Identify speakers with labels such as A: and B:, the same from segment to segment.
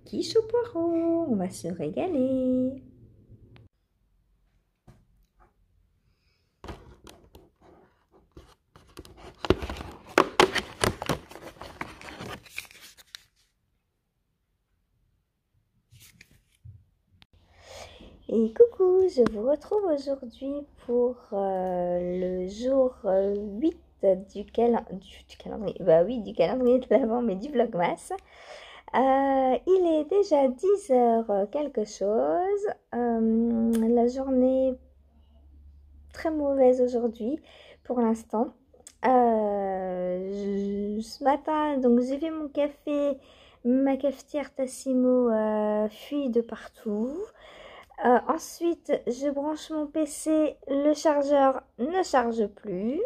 A: quiche au poireau. On va se régaler. Et coucou, je vous retrouve aujourd'hui pour le jour 8 du calendrier, bah oui, du calendrier de l'Avent, mais du Vlogmas. Il est déjà 10 heures quelque chose. La journée très mauvaise aujourd'hui pour l'instant. Ce matin, donc j'ai fait mon café, ma cafetière Tassimo fuit de partout. Ensuite, je branche mon PC, le chargeur ne charge plus.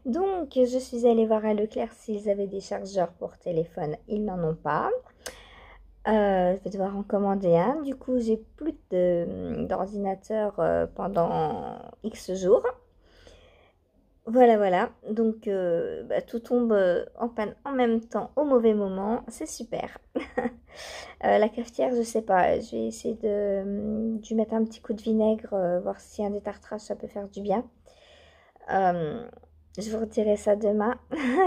A: Donc, je suis allée voir à Leclerc s'ils avaient des chargeurs pour téléphone. Ils n'en ont pas. Je vais devoir en commander un. Du coup, j'ai plus d'ordinateur pendant X jours. Voilà, voilà. Donc, tout tombe en panne en même temps au mauvais moment. C'est super. La cafetière, je sais pas. Je vais essayer de lui mettre un petit coup de vinaigre, voir si un détartrage, ça peut faire du bien. Je vous redirai ça demain.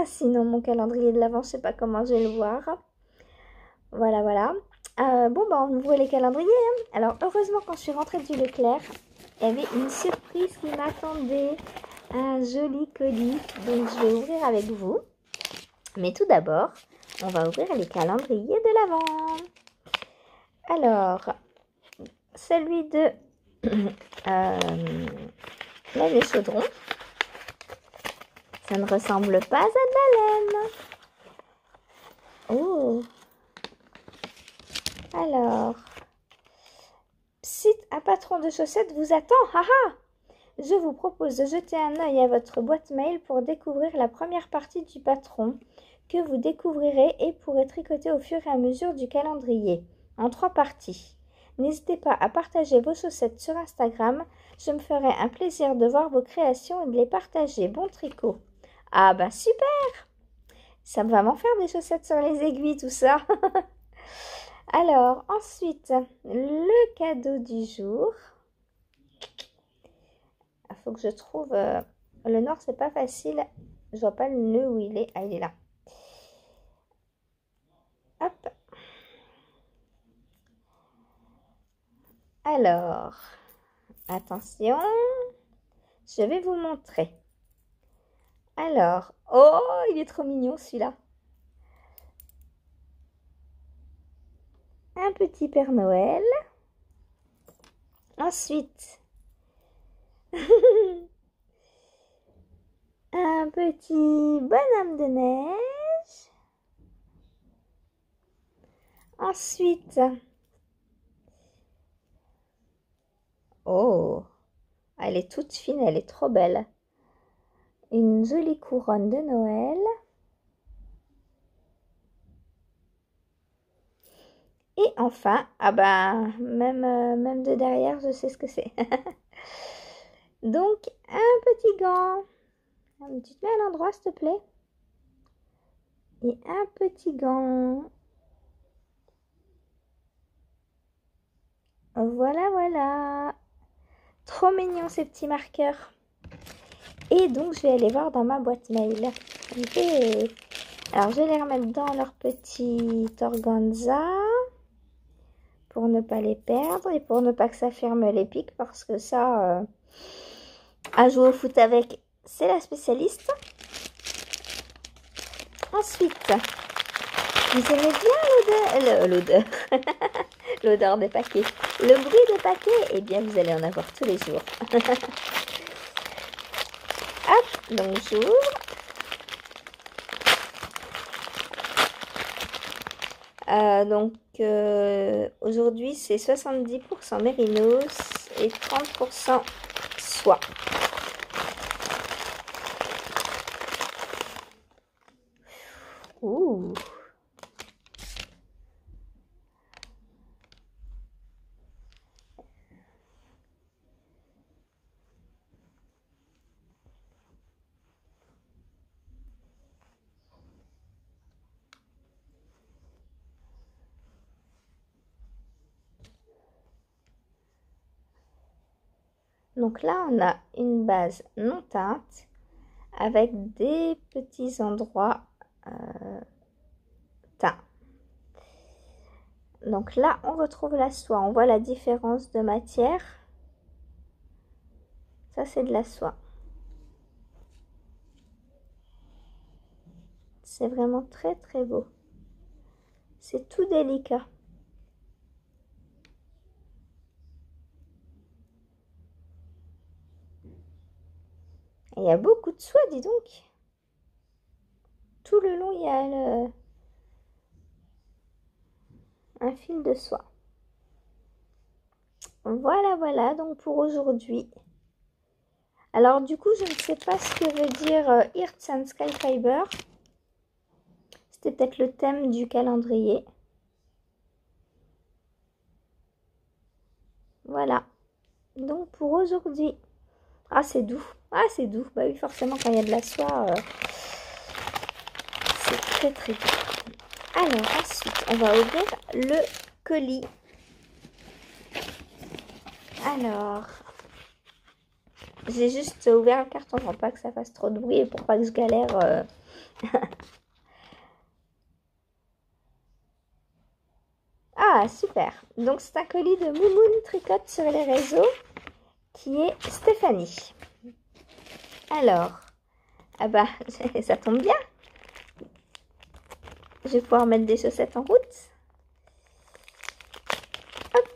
A: Sinon, mon calendrier de l'Avent, je sais pas comment je vais le voir. Voilà, voilà. Bon, bah, on ouvre les calendriers. Hein. Alors, heureusement, quand je suis rentrée du Leclerc, il y avait une surprise qui m'attendait. Un joli colis. Donc, je vais ouvrir avec vous. Mais tout d'abord, on va ouvrir les calendriers de l'Avent. Alors, celui de l'année chaudron. Ça ne ressemble pas à de la laine. Oh. Alors, un patron de chaussettes vous attend. Haha. Je vous propose de jeter un œil à votre boîte mail pour découvrir la première partie du patron que vous découvrirez et pourrez tricoter au fur et à mesure du calendrier, en 3 parties. N'hésitez pas à partager vos chaussettes sur Instagram. Je me ferai un plaisir de voir vos créations et de les partager. Bon tricot. Ah bah super! Ça va m'en faire des chaussettes sur les aiguilles, tout ça. Alors, ensuite, le cadeau du jour. Il faut que je trouve... le noir, c'est pas facile. Je vois pas le nœud où il est. Ah, il est là. Hop. Alors, attention. Je vais vous montrer. Alors, oh, il est trop mignon celui-là. Un petit Père Noël. Ensuite, un petit bonhomme de neige. Ensuite, oh, elle est toute fine, elle est trop belle. Une jolie couronne de Noël. Et enfin, ah bah, même de derrière, je sais ce que c'est. Donc, un petit gant. Tu te mets à l'endroit, s'il te plaît. Et un petit gant. Voilà, voilà. Trop mignon ces petits marqueurs. Et donc, je vais aller voir dans ma boîte mail. Alors, je vais les remettre dans leur petit organza pour ne pas les perdre et pour ne pas que ça ferme les pics parce que ça, à jouer au foot avec, c'est la spécialiste. Ensuite, vous aimez bien l'odeur l'odeur des paquets. Le bruit des paquets, eh bien, vous allez en avoir tous les jours. Hop, donc j'ouvre. Aujourd'hui, c'est 70% mérinos et 30% soie. Ouh. Donc là, on a une base non teinte avec des petits endroits teints. Donc là, on retrouve la soie. On voit la différence de matière. Ça, c'est de la soie. C'est vraiment très, très beau. C'est tout délicat. Et il y a beaucoup de soie, dis donc. Tout le long, il y a un fil de soie. Voilà, voilà, donc pour aujourd'hui. Alors du coup, je ne sais pas ce que veut dire Earth and Sky Fiber. C'était peut-être le thème du calendrier. Voilà. Donc pour aujourd'hui. Ah, c'est doux. Ah, c'est doux. Bah oui, forcément, quand il y a de la soie, c'est très très doux. Alors ensuite, on va ouvrir le colis. Alors, j'ai juste ouvert le carton pour pas que ça fasse trop de bruit et pour pas que je galère. Ah, super. Donc, c'est un colis de Moumoun Tricote sur les réseaux qui est Stéphanie. Alors, ah bah, ça tombe bien. Je vais pouvoir mettre des chaussettes en route. Hop.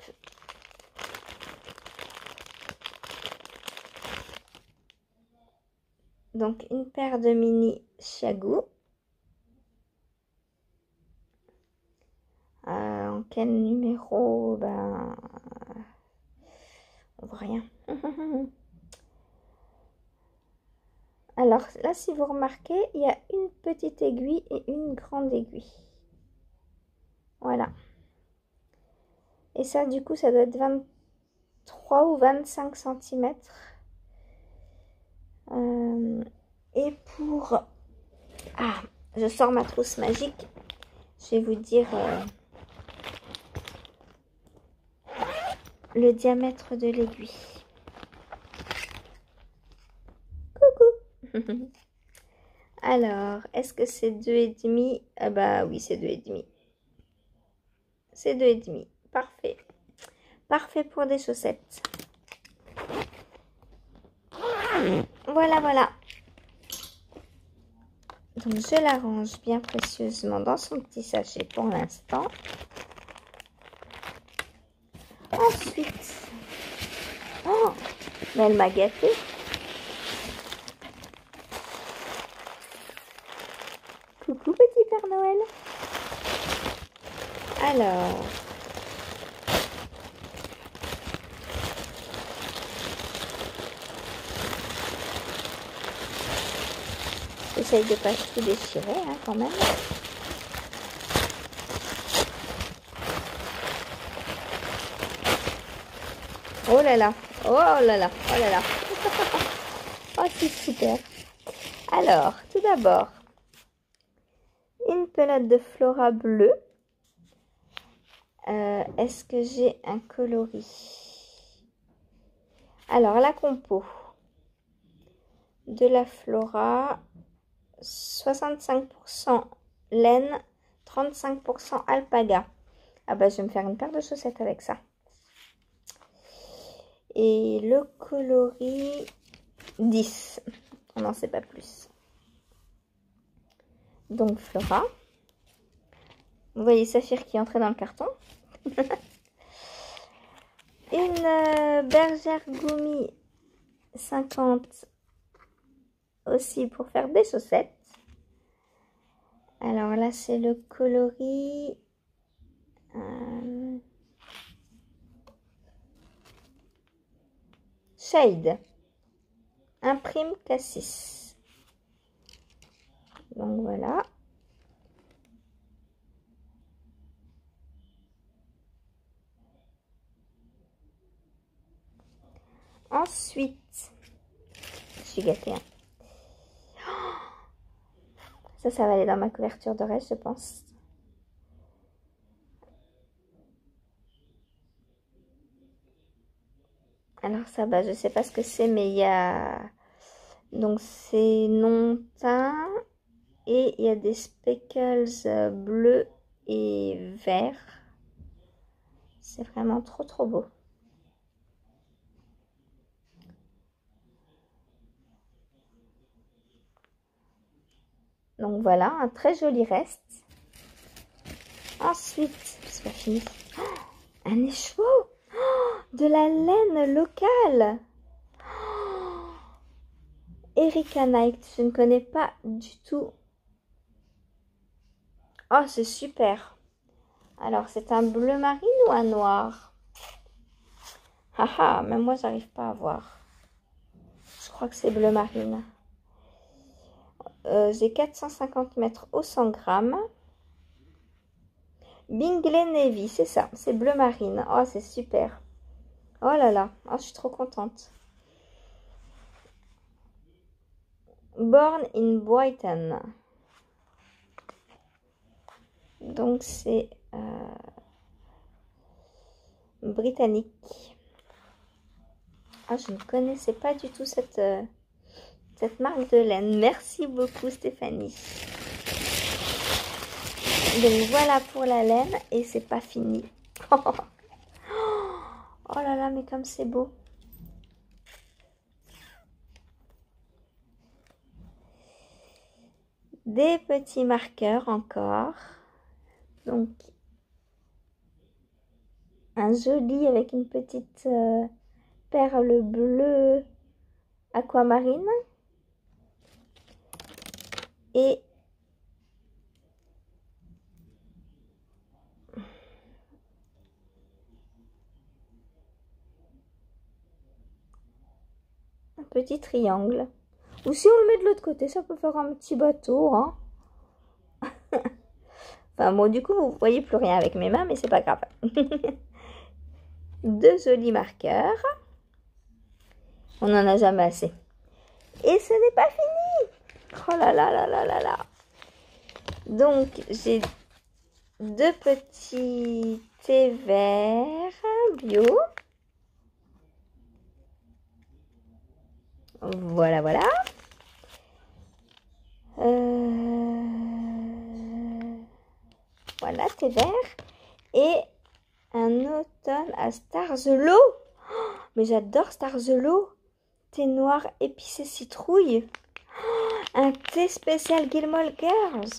A: Donc, une paire de mini Chagou. En quel numéro? Ben, on voit rien. Alors là, si vous remarquez, il y a une petite aiguille et une grande aiguille. Voilà. Et ça, du coup, ça doit être 23 ou 25 cm. Et pour... Ah, je sors ma trousse magique. Je vais vous dire le diamètre de l'aiguille. Coucou. Alors, est-ce que c'est 2,5? Ah bah oui, c'est 2,5. C'est 2,5. Parfait. Parfait pour des chaussettes. Voilà, voilà. Donc, je la range bien précieusement dans son petit sachet pour l'instant. Ensuite, oh, mais elle m'a gâtée. Coucou petit Père Noël. Alors, j'essaye de pas tout déchirer hein, quand même. Oh là là, oh là là, oh là là. Oh, c'est super. Alors, tout d'abord, une pelote de Flora bleue. Est-ce que j'ai un coloris? Alors, la compo de la Flora, 65% laine, 35% alpaga. Ah bah, je vais me faire une paire de chaussettes avec ça. Et le coloris 10. On n'en sait pas plus. Donc Flora. Vous voyez Saphir qui est entré dans le carton. Une bergère Gumi 50 aussi pour faire des chaussettes. Alors là c'est le coloris Shade. Imprime Cassis. Donc voilà. Ensuite, je suis gâtée. Hein. Ça va aller dans ma couverture d'oreille, je pense. Alors ça, bah, je sais pas ce que c'est, mais il y a... Donc, c'est non teint et il y a des speckles bleus et verts. C'est vraiment trop, trop beau. Donc, voilà, un très joli reste. Ensuite, c'est pas fini. Oh, un écheveau, de la laine locale. Oh, Erika Knight, je ne connais pas du tout. Oh, c'est super. Alors, c'est un bleu marine ou un noir? Haha, même moi, j'arrive pas à voir. Je crois que c'est bleu marine. J'ai 450 mètres au 100 grammes. Bingley Navy, c'est ça, c'est bleu marine. Oh, c'est super. Oh là là, oh, je suis trop contente. Born in Brighton. Donc, c'est britannique. Ah, je ne connaissais pas du tout cette marque de laine. Merci beaucoup, Stéphanie. Donc, voilà pour la laine. Et c'est pas fini. Oh là là, mais comme c'est beau. Des petits marqueurs encore. Donc, un joli avec une petite perle bleue aquamarine. Et un petit triangle. Ou si on le met de l'autre côté, ça peut faire un petit bateau. Hein. Enfin bon, du coup, vous voyez plus rien avec mes mains, mais c'est pas grave. Deux jolis marqueurs. On n'en a jamais assez. Et ce n'est pas fini. Oh là là là là là là. Donc, j'ai deux petits thés verts bio. Voilà, voilà. Voilà, thé vert. Et un automne à Starzelo. Oh, mais j'adore Starzelo. Thé noir épicé citrouille. Oh, un thé spécial Gilmore Girls.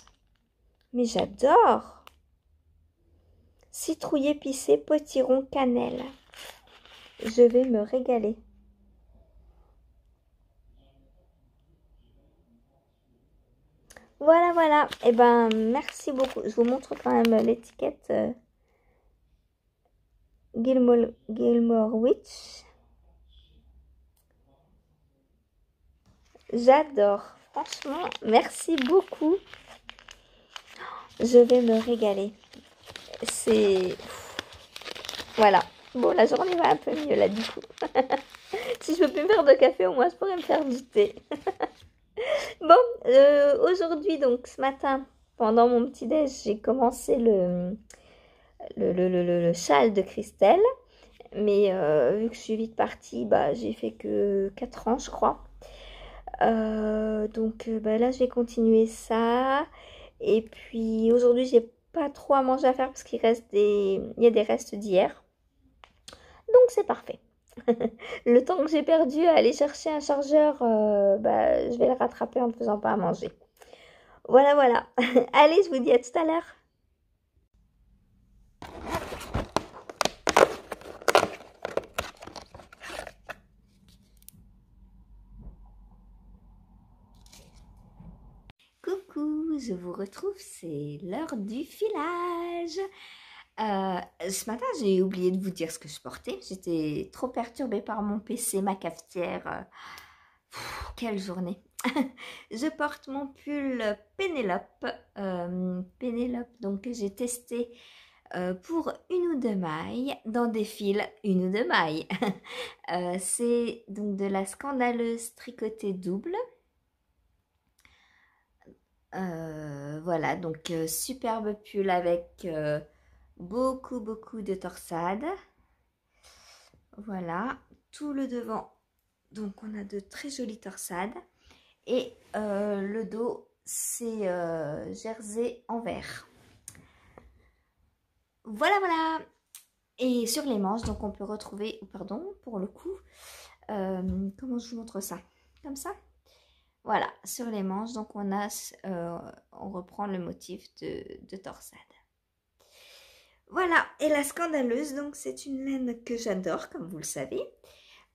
A: Mais j'adore. Citrouille épicé, potiron, cannelle. Je vais me régaler. Voilà, voilà. Eh ben, merci beaucoup. Je vous montre quand même l'étiquette Gilmore Witch. J'adore. Franchement, merci beaucoup. Je vais me régaler. C'est... Voilà. Bon, la journée va un peu mieux là, du coup. Si je peux plus me faire de café, au moins, je pourrais me faire du thé. Bon, aujourd'hui, donc, ce matin, pendant mon petit-déj, j'ai commencé le châle de Christelle. Mais vu que je suis vite partie, bah, j'ai fait que 4 ans, je crois. Donc bah, là, je vais continuer ça. Et puis aujourd'hui, j'ai pas trop à manger à faire parce qu'il y a des restes d'hier. Donc c'est parfait. Le temps que j'ai perdu à aller chercher un chargeur, bah, je vais le rattraper en ne faisant pas à manger. Voilà, voilà. Allez, je vous dis à tout à l'heure. Coucou, je vous retrouve, c'est l'heure du filage. Ce matin, j'ai oublié de vous dire ce que je portais. J'étais trop perturbée par mon PC, ma cafetière. Quelle journée. Je porte mon pull Pénélope. Pénélope, donc que j'ai testé pour une ou deux mailles, dans des fils une ou deux mailles. C'est donc de la scandaleuse tricotée double. Voilà, donc superbe pull avec beaucoup de torsade. Voilà, tout le devant. Donc on a de très jolies torsades. Et le dos, c'est jersey en vert. Voilà, voilà. Et sur les manches, donc on peut retrouver, pardon, pour le coup, comment je vous montre ça? Comme ça. Voilà, sur les manches, donc on reprend le motif de torsade. Voilà, et la scandaleuse, donc c'est une laine que j'adore, comme vous le savez.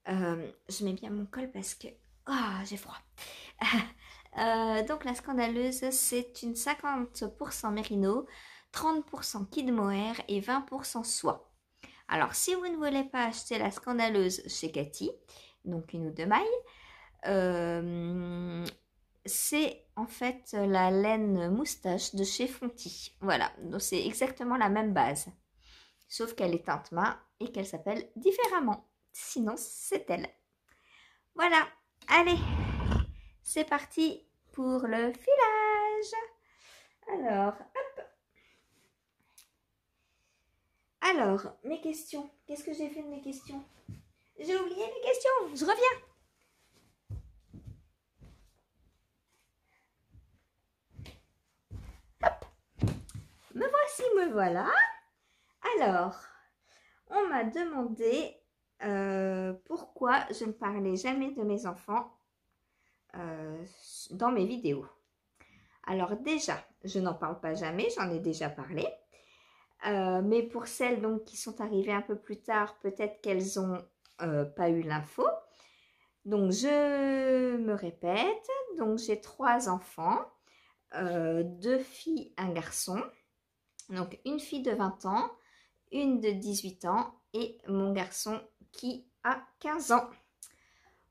A: Je mets bien mon col parce que j'ai froid. Donc la scandaleuse, c'est une 50% mérino, 30% kid mohair et 20% soie. Alors si vous ne voulez pas acheter la scandaleuse chez Cathy, donc une ou deux mailles, c'est en fait la laine moustache de chez Fonty. Voilà, donc c'est exactement la même base. Sauf qu'elle est teinte main et qu'elle s'appelle différemment. Sinon, c'est elle. Voilà, allez, c'est parti pour le filage. Alors, hop. Alors, mes questions. Qu'est-ce que j'ai fait de mes questions? J'ai oublié mes questions. Je reviens. Hop. Me voici, me voilà. Alors, on m'a demandé pourquoi je ne parlais jamais de mes enfants dans mes vidéos. Alors déjà, je n'en parle pas jamais, j'en ai déjà parlé. Mais pour celles donc qui sont arrivées un peu plus tard, peut-être qu'elles n'ont pas eu l'info. Donc je me répète, donc j'ai 3 enfants, 2 filles, un garçon. Donc une fille de 20 ans, une de 18 ans et mon garçon qui a 15 ans.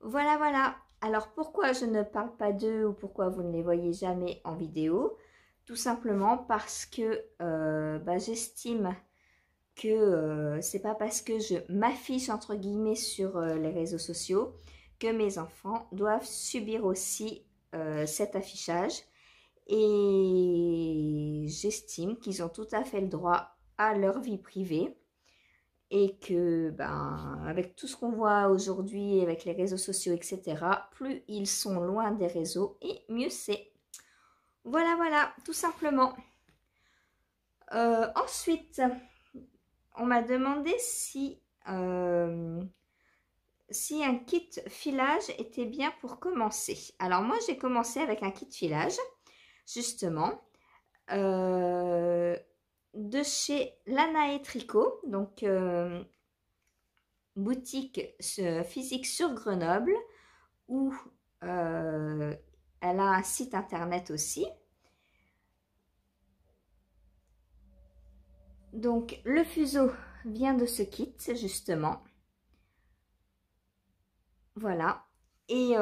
A: Voilà, voilà. Alors pourquoi je ne parle pas d'eux ou pourquoi vous ne les voyez jamais en vidéo? Tout simplement parce que j'estime que c'est pas parce que je m'affiche entre guillemets sur les réseaux sociaux que mes enfants doivent subir aussi cet affichage. Et j'estime qu'ils ont tout à fait le droit à leur vie privée et que avec tout ce qu'on voit aujourd'hui avec les réseaux sociaux, etc., plus ils sont loin des réseaux et mieux c'est. Voilà, voilà, tout simplement. Ensuite, on m'a demandé si un kit filage était bien pour commencer. Alors moi, j'ai commencé avec un kit filage, justement, de chez Lana & Tricot, donc boutique physique sur Grenoble, où elle a un site internet aussi. Donc le fuseau vient de ce kit justement. Voilà. Et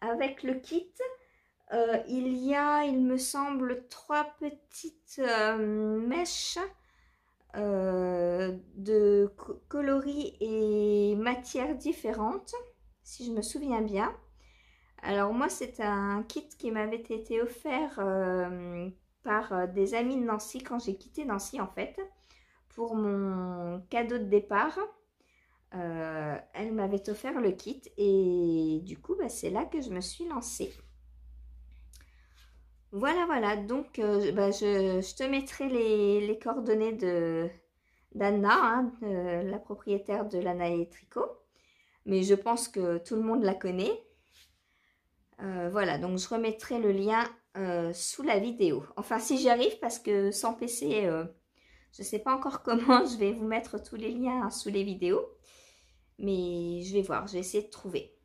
A: avec le kit, il y a, il me semble, 3 petites mèches de coloris et matières différentes, si je me souviens bien. Alors moi, c'est un kit qui m'avait été offert par des amis de Nancy quand j'ai quitté Nancy en fait, pour mon cadeau de départ. Elle m'avait offert le kit et du coup c'est là que je me suis lancée. Voilà, voilà, donc je te mettrai les coordonnées d'Anna, hein, la propriétaire de Lana & Tricot, mais je pense que tout le monde la connaît. Voilà, donc je remettrai le lien sous la vidéo. Enfin, si j'y arrive, parce que sans PC, je ne sais pas encore comment je vais vous mettre tous les liens sous les vidéos. Mais je vais voir, je vais essayer de trouver.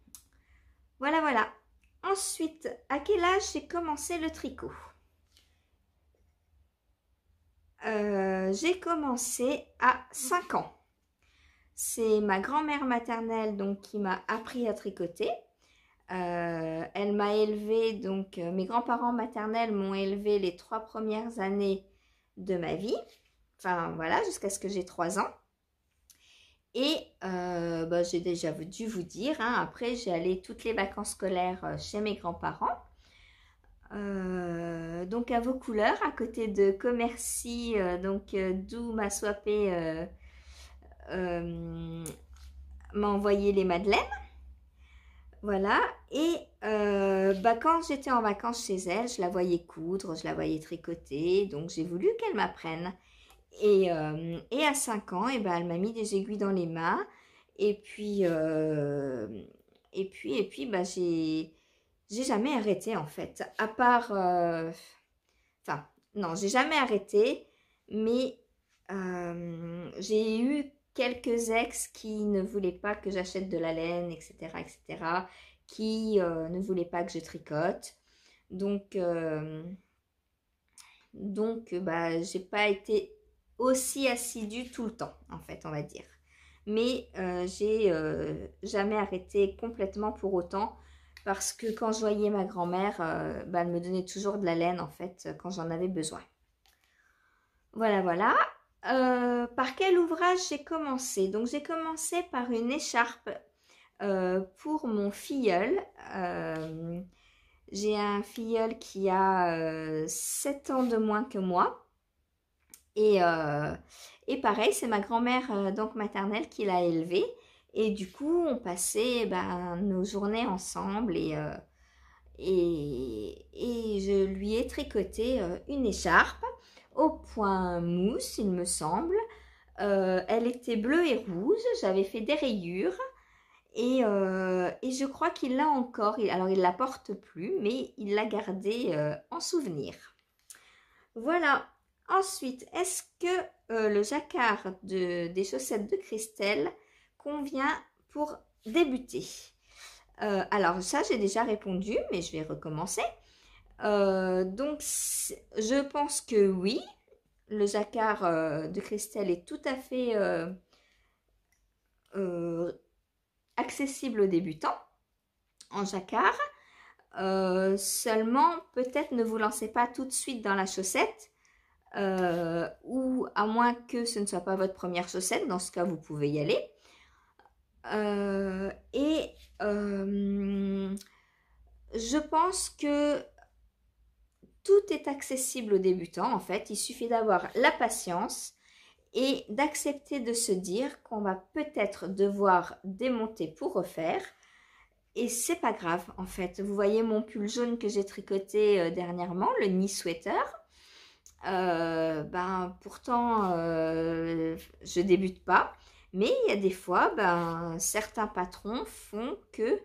A: Voilà, voilà. Ensuite, à quel âge j'ai commencé le tricot? J'ai commencé à 5 ans. C'est ma grand-mère maternelle donc, qui m'a appris à tricoter. Elle m'a élevée, donc mes grands-parents maternels m'ont élevée les 3 premières années de ma vie. Enfin voilà, jusqu'à ce que j'ai 3 ans. Et j'ai déjà dû vous dire, hein, après j'ai allé toutes les vacances scolaires chez mes grands-parents. Donc à vos couleurs, à côté de Commercy, d'où m'a swappé m'a envoyé les madeleines. Voilà, et quand j'étais en vacances chez elle, je la voyais coudre, je la voyais tricoter, donc j'ai voulu qu'elle m'apprenne. Et à 5 ans, elle m'a mis des aiguilles dans les mains, et puis, j'ai jamais arrêté en fait, à part, enfin, non, j'ai jamais arrêté, mais j'ai eu quelques ex qui ne voulaient pas que j'achète de la laine, etc., qui ne voulaient pas que je tricote. Donc, j'ai pas été aussi assidue tout le temps, en fait, on va dire. Mais j'ai jamais arrêté complètement pour autant, parce que quand je voyais ma grand-mère, elle me donnait toujours de la laine, en fait, quand j'en avais besoin. Voilà, voilà. Par quel ouvrage j'ai commencé? Donc, j'ai commencé par une écharpe pour mon filleul. J'ai un filleul qui a 7 ans de moins que moi. Et pareil, c'est ma grand-mère donc maternelle qui l'a élevé. Et du coup, on passait nos journées ensemble et je lui ai tricoté une écharpe au point mousse, il me semble. Elle était bleue et rouge, j'avais fait des rayures. Et je crois qu'il l'a encore. Alors, il ne la porte plus, mais il l'a gardée en souvenir. Voilà. Ensuite, est-ce que le jacquard des chaussettes de Christelle convient pour débuter? Alors, ça, j'ai déjà répondu, mais je vais recommencer. Donc, je pense que oui. Le jacquard de Christelle est tout à fait accessible aux débutants en jacquard. Seulement, peut-être ne vous lancez pas tout de suite dans la chaussette, ou à moins que ce ne soit pas votre première chaussette. Dans ce cas, vous pouvez y aller. Je pense que tout est accessible aux débutants en fait. Il suffit d'avoir la patience et d'accepter de se dire qu'on va peut-être devoir démonter pour refaire. Et c'est pas grave en fait. Vous voyez mon pull jaune que j'ai tricoté dernièrement, le knee sweater. Pourtant, je débute pas. Mais il y a des fois, certains patrons font que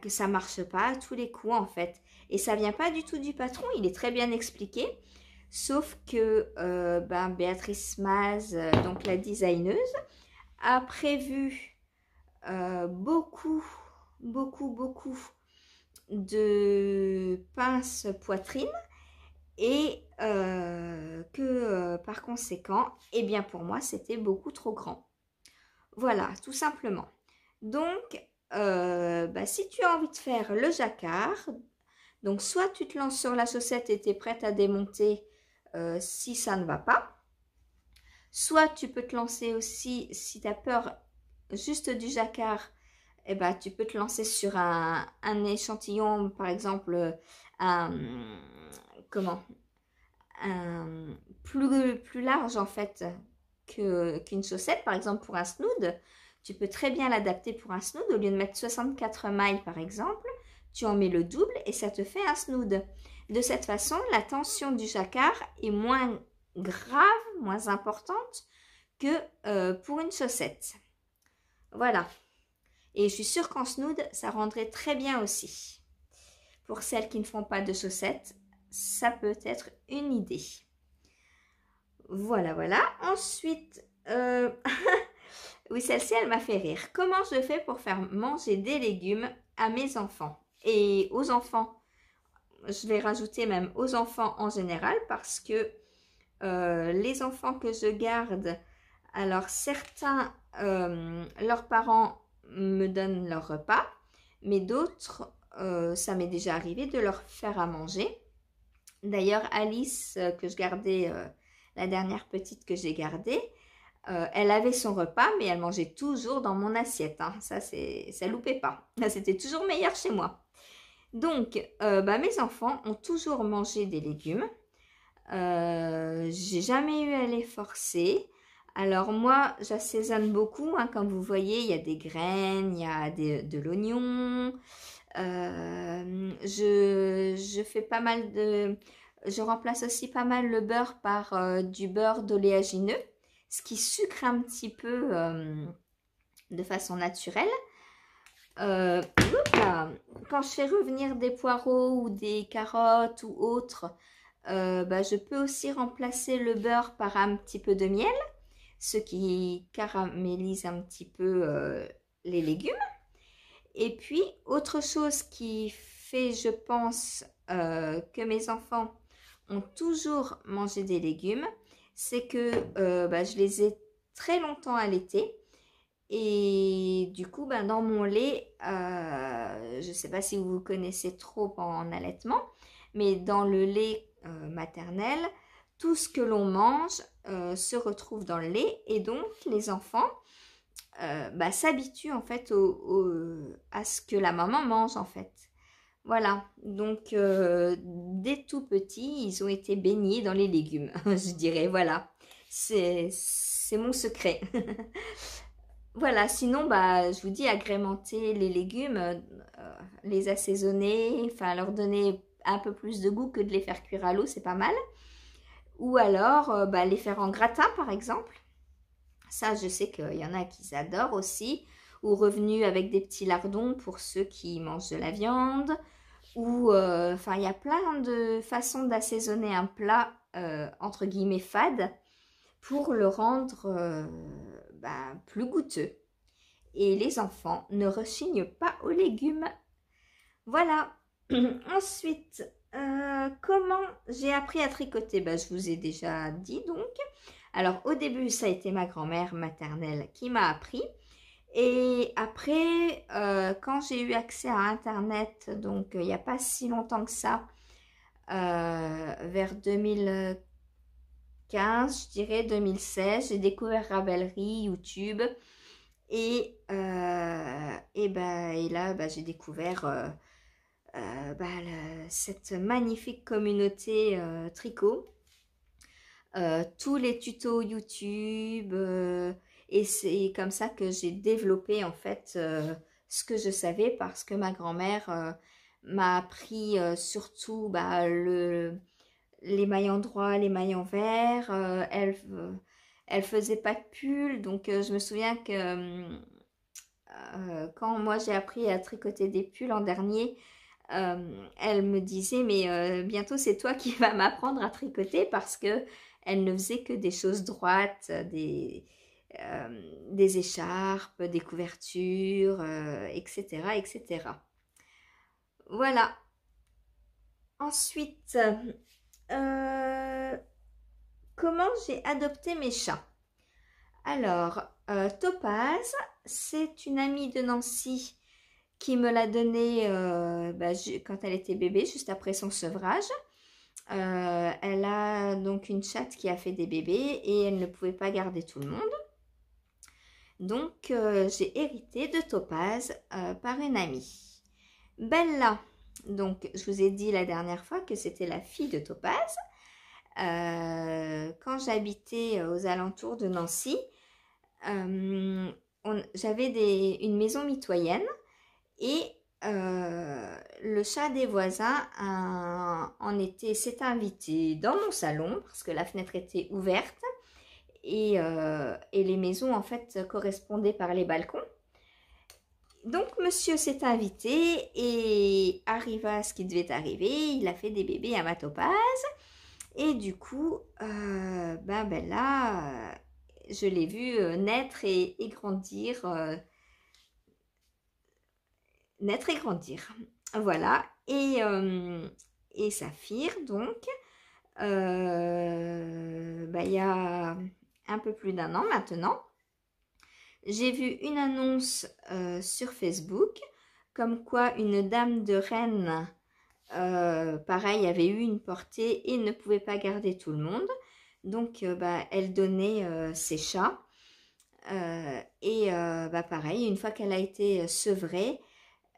A: ça marche pas à tous les coups en fait. Et ça vient pas du tout du patron, il est très bien expliqué. Sauf que Béatrice Maz, donc la designeuse, a prévu beaucoup de pinces poitrine et que par conséquent, pour moi, c'était beaucoup trop grand. Voilà, tout simplement. Donc, si tu as envie de faire le jacquard, donc soit tu te lances sur la chaussette et tu es prête à démonter si ça ne va pas. Soit tu peux te lancer aussi, si tu as peur juste du jacquard, tu peux te lancer sur un échantillon, par exemple, plus large en fait qu'une chaussette. Par exemple, pour un snood, tu peux très bien l'adapter pour un snood. Au lieu de mettre 64 mailles par exemple, tu en mets le double et ça te fait un snood. De cette façon, la tension du jacquard est moins grave, moins importante que pour une chaussette. Voilà. Et je suis sûre qu'en snood, ça rendrait très bien aussi. Pour celles qui ne font pas de chaussettes, ça peut être une idée. Voilà, voilà. Ensuite, oui, celle-ci, elle m'a fait rire. Comment je fais pour faire manger des légumes à mes enfants et aux enfants? Je vais rajouter même aux enfants en général parce que les enfants que je garde, alors certains, leurs parents me donnent leur repas, mais d'autres, ça m'est déjà arrivé de leur faire à manger. D'ailleurs, Alice, que je gardais, la dernière petite que j'ai gardée, elle avait son repas, mais elle mangeait toujours dans mon assiette. Hein. Ça loupait pas. C'était toujours meilleur chez moi. Donc, mes enfants ont toujours mangé des légumes. J'ai jamais eu à les forcer.
B: Alors moi, j'assaisonne beaucoup, hein, comme vous voyez, il y a des graines, il y a de l'oignon. Je fais pas mal de... Je remplace aussi pas mal le beurre par du beurre d'oléagineux, ce qui sucre un petit peu de façon naturelle. Là, quand je fais revenir des poireaux ou des carottes ou autres, je peux aussi remplacer le beurre par un petit peu de miel, ce qui caramélise un petit peu les légumes. Et puis, autre chose qui fait, je pense, que mes enfants ont toujours mangé des légumes, c'est que je les ai très longtemps allaités. Et du coup, dans mon lait, je ne sais pas si vous connaissez trop en allaitement, mais dans le lait maternel, tout ce que l'on mange se retrouve dans le lait et donc les enfants s'habituent en fait à ce que la maman mange en fait. Voilà, donc dès tout petit, ils ont été baignés dans les légumes, je dirais, voilà. C'est mon secret. Voilà, sinon, je vous dis, agrémenter les légumes, les assaisonner, enfin leur donner un peu plus de goût que de les faire cuire à l'eau, c'est pas mal. Ou alors, les faire en gratin, par exemple. Ça, je sais qu'il y en a qui adorent aussi. Ou revenu avec des petits lardons pour ceux qui mangent de la viande. Ou, il y a plein de façons d'assaisonner un plat, entre guillemets, fade, pour le rendre plus goûteux. Et les enfants ne rechignent pas aux légumes. Voilà. Ensuite, comment j'ai appris à tricoter? Je vous ai déjà dit donc. Alors au début, ça a été ma grand-mère maternelle qui m'a appris. Et après, quand j'ai eu accès à Internet, donc il n'y a pas si longtemps que ça, vers 2015, je dirais 2016, j'ai découvert Ravelry, YouTube. Et là, j'ai découvert cette magnifique communauté tricot. Tous les tutos YouTube. Et c'est comme ça que j'ai développé en fait ce que je savais parce que ma grand-mère m'a appris surtout les maillons droits, les maillons verts. Elle faisait pas de pull, donc je me souviens que quand moi j'ai appris à tricoter des pulls l'an dernier, elle me disait mais bientôt c'est toi qui vas m'apprendre à tricoter parce que elle ne faisait que des choses droites, des écharpes, des couvertures, etc., etc. Voilà. Ensuite, comment j'ai adopté mes chats? Alors, Topaz, c'est une amie de Nancy qui me l'a donnée quand elle était bébé, juste après son sevrage. Elle a donc une chatte qui a fait des bébés et elle ne pouvait pas garder tout le monde. Donc, j'ai hérité de Topaz par une amie. Bella, donc je vous ai dit la dernière fois que c'était la fille de Topaz. Quand j'habitais aux alentours de Nancy, j'avais une maison mitoyenne et le chat des voisins s'est invité dans mon salon parce que la fenêtre était ouverte et les maisons en fait correspondaient par les balcons. Donc monsieur s'est invité et arriva ce qui devait arriver, il a fait des bébés à ma Topaz et du coup là je l'ai vu naître et grandir. Naître et grandir. Voilà. Et Saphir, donc, il y a un peu plus d'un an maintenant, j'ai vu une annonce sur Facebook comme quoi une dame de Rennes, pareil, avait eu une portée et ne pouvait pas garder tout le monde. Donc, elle donnait ses chats. Pareil, une fois qu'elle a été sevrée,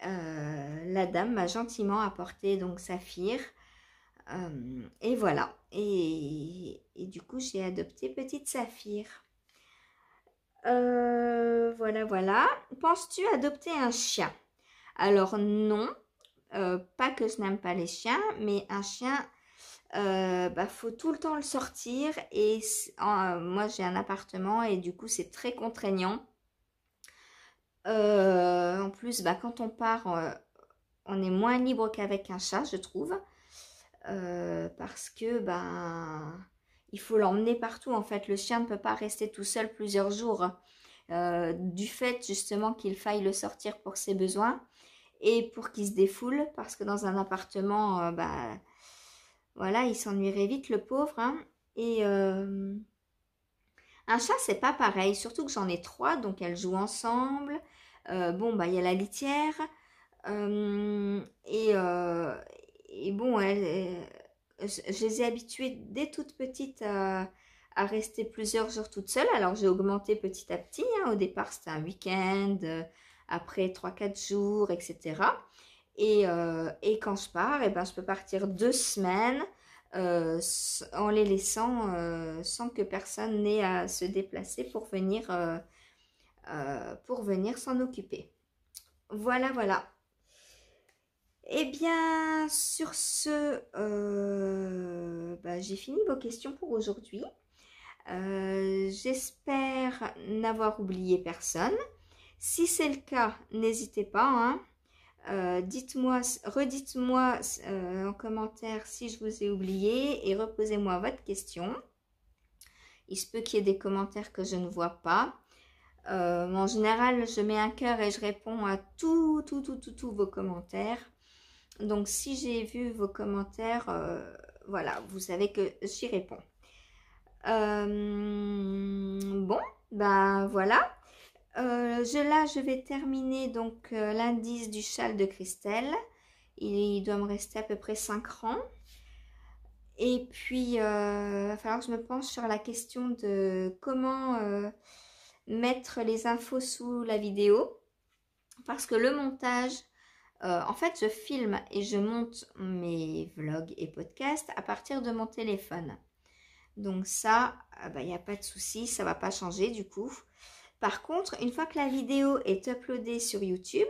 B: la dame m'a gentiment apporté donc Saphir. Et voilà. Et du coup, j'ai adopté petite Saphir. Voilà, voilà. Penses-tu adopter un chien? Alors non, pas que je n'aime pas les chiens, mais un chien, faut tout le temps le sortir et moi j'ai un appartement et du coup c'est très contraignant. En plus, quand on part, on est moins libre qu'avec un chat, je trouve, parce que il faut l'emmener partout. En fait, le chien ne peut pas rester tout seul plusieurs jours, du fait justement qu'il faille le sortir pour ses besoins et pour qu'il se défoule, parce que dans un appartement, voilà, il s'ennuierait vite le pauvre, hein. Et un chat, c'est pas pareil, surtout que j'en ai 3, donc elles jouent ensemble. Il y a la litière. Et bon, je les ai habituées dès toute petite à rester plusieurs jours toute seule. Alors j'ai augmenté petit à petit, hein. Au départ, c'était un week-end, après 3-4 jours, etc. Et quand je pars, je peux partir 2 semaines en les laissant sans que personne n'ait à se déplacer pour venir s'en occuper. Voilà, voilà. Eh bien, sur ce, j'ai fini vos questions pour aujourd'hui. J'espère n'avoir oublié personne. Si c'est le cas, n'hésitez pas, hein. Redites-moi en commentaire si je vous ai oublié et reposez-moi votre question. Il se peut qu'il y ait des commentaires que je ne vois pas. En général, je mets un cœur et je réponds à tous vos commentaires. Donc, si j'ai vu vos commentaires, voilà, vous savez que j'y réponds. Voilà. Je vais terminer donc l'indice du châle de Christelle. Il doit me rester à peu près 5 rangs. Et puis, il va falloir que je me penche sur la question de comment mettre les infos sous la vidéo. Parce que le montage, en fait, je filme et je monte mes vlogs et podcasts à partir de mon téléphone. Donc ça, il n'y a pas de souci, ça ne va pas changer du coup. Par contre, une fois que la vidéo est uploadée sur YouTube,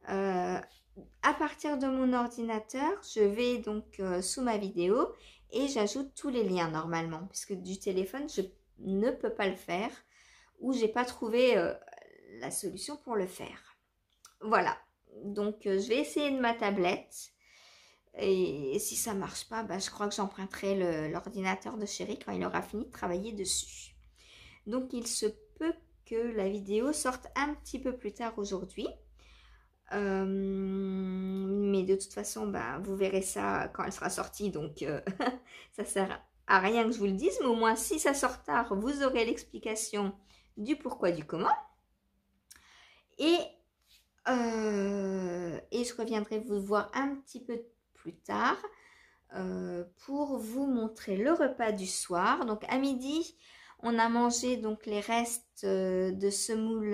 B: à partir de mon ordinateur, je vais donc sous ma vidéo et j'ajoute tous les liens normalement, puisque du téléphone, je ne peux pas le faire ou j'ai pas trouvé la solution pour le faire. Voilà, donc je vais essayer de ma tablette et si ça marche pas, je crois que j'emprunterai l'ordinateur de chéri quand il aura fini de travailler dessus. Donc il se peut que la vidéo sorte un petit peu plus tard aujourd'hui. Mais de toute façon, vous verrez ça quand elle sera sortie. Donc, ça sert à rien que je vous le dise. Mais au moins, si ça sort tard, vous aurez l'explication du pourquoi, du comment. Et je reviendrai vous voir un petit peu plus tard pour vous montrer le repas du soir. Donc, à midi, on a mangé donc les restes de semoule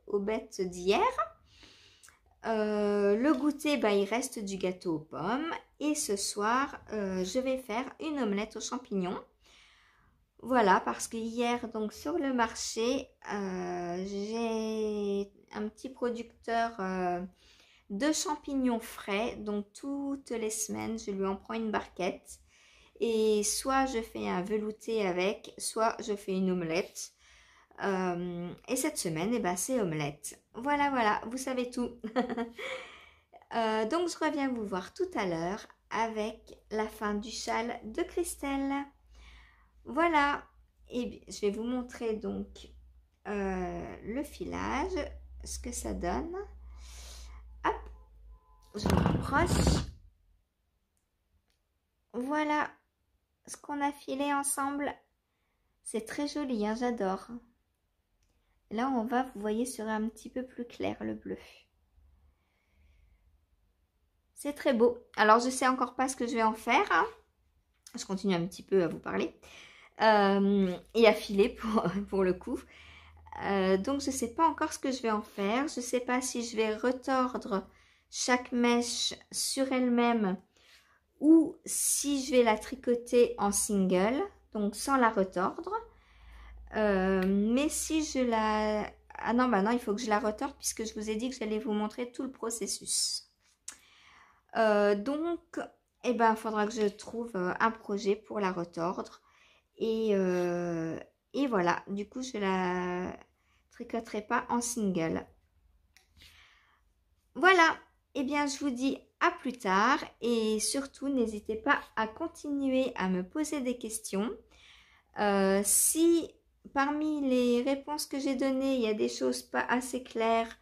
B: aux bêtes d'hier. Le goûter, il reste du gâteau aux pommes. Et ce soir, je vais faire une omelette aux champignons. Voilà, parce que hier, donc sur le marché, j'ai un petit producteur de champignons frais. Donc toutes les semaines, je lui en prends une barquette. Et soit je fais un velouté avec, soit je fais une omelette. Et cette semaine, c'est omelette. Voilà, voilà, vous savez tout. Donc, je reviens vous voir tout à l'heure avec la fin du châle de Christelle. Voilà, et je vais vous montrer donc le filage, ce que ça donne. Hop, je me rapproche. Voilà ce qu'on a filé ensemble. C'est très joli, hein, j'adore. Là, on va, vous voyez, sur un petit peu plus clair le bleu. C'est très beau. Alors, je ne sais encore pas ce que je vais en faire, hein. Je continue un petit peu à vous parler. Et à filer pour le coup. Donc, je ne sais pas encore ce que je vais en faire. Je ne sais pas si je vais retordre chaque mèche sur elle-même ou si je vais la tricoter en single, donc sans la retordre. Mais si je la... Ah non, bah non, il faut que je la retorde puisque je vous ai dit que j'allais vous montrer tout le processus. Donc, eh ben, il faudra que je trouve un projet pour la retordre. Et voilà, du coup, je la tricoterai pas en single. Voilà, eh bien, je vous dis à plus tard et surtout, n'hésitez pas à continuer à me poser des questions. Si parmi les réponses que j'ai données, il y a des choses pas assez claires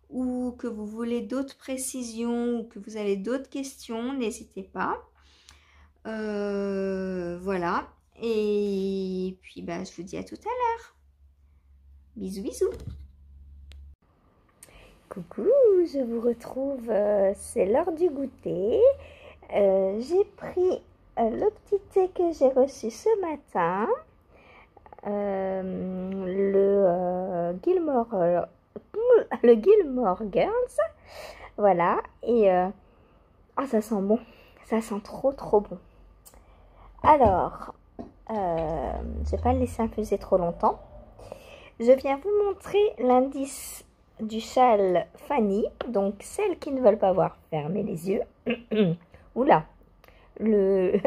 B: ou que vous voulez d'autres précisions ou que vous avez d'autres questions, n'hésitez pas. Voilà. Et puis, bah, je vous dis à tout à l'heure. Bisous, bisous.
A: Coucou, je vous retrouve, c'est l'heure du goûter. J'ai pris le petit thé que j'ai reçu ce matin, le Gilmore Girls, voilà, et oh, ça sent bon, ça sent trop bon. Alors, je vais pas le laisser infuser trop longtemps. Je viens vous montrer l'indice du châle Fanny, donc celles qui ne veulent pas voir, fermez les yeux. Oula, le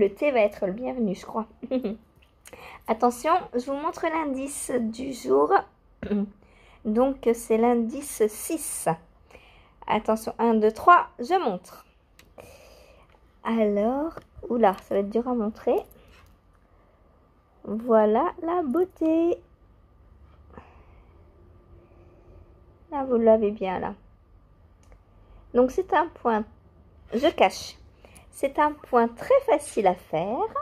A: thé va être le bienvenu, je crois. Attention, je vous montre l'indice du jour. Donc, c'est l'indice 6. Attention, 1, 2, 3, je montre. Alors, oula, ça va être dur à montrer. Voilà la beauté. Là, vous l'avez bien, là. Donc, c'est un point, je cache. C'est un point très facile à faire.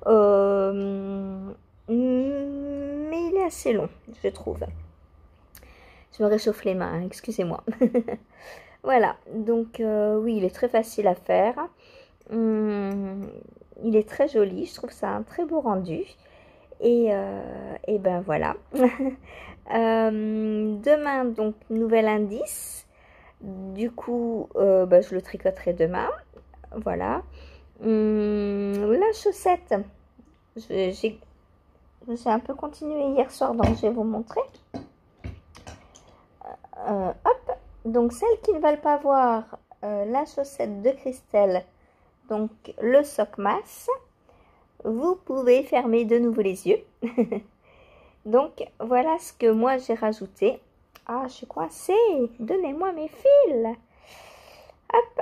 A: Mais il est assez long, je trouve. Je me réchauffe les mains, hein, excusez-moi. Voilà, donc oui, il est très facile à faire. Il est très joli, je trouve ça un très beau rendu. Et ben voilà. Demain, donc, nouvel indice. Du coup, ben, je le tricoterai demain. Voilà. La chaussette, j'ai un peu continué hier soir, donc je vais vous montrer. Hop, donc celles qui ne veulent pas voir la chaussette de Christelle, donc le sock masse, vous pouvez fermer de nouveau les yeux. Donc voilà ce que moi j'ai rajouté. Ah, je suis coincée, donnez-moi mes fils. Hop,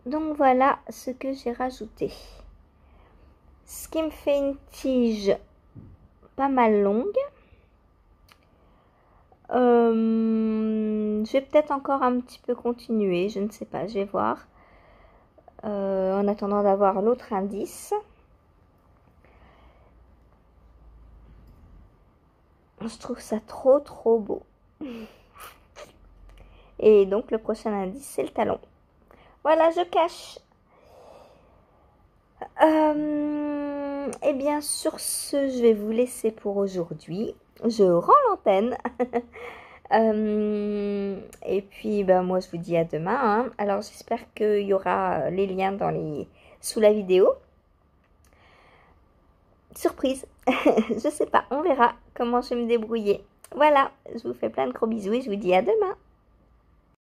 A: donc voilà ce que j'ai rajouté. Ce qui me fait une tige pas mal longue. Je vais peut-être encore un petit peu continuer, je ne sais pas, je vais voir. En attendant d'avoir l'autre indice. Je trouve ça trop beau. Et donc le prochain indice, c'est le talon. Voilà, je cache. Et bien sur ce, je vais vous laisser pour aujourd'hui. Je rends l'antenne. Et puis ben, moi je vous dis à demain, hein. Alors j'espère qu'il y aura les liens sous la vidéo. Surprise. Je sais pas, on verra comment je vais me débrouiller. Voilà, je vous fais plein de gros bisous et je vous dis à demain.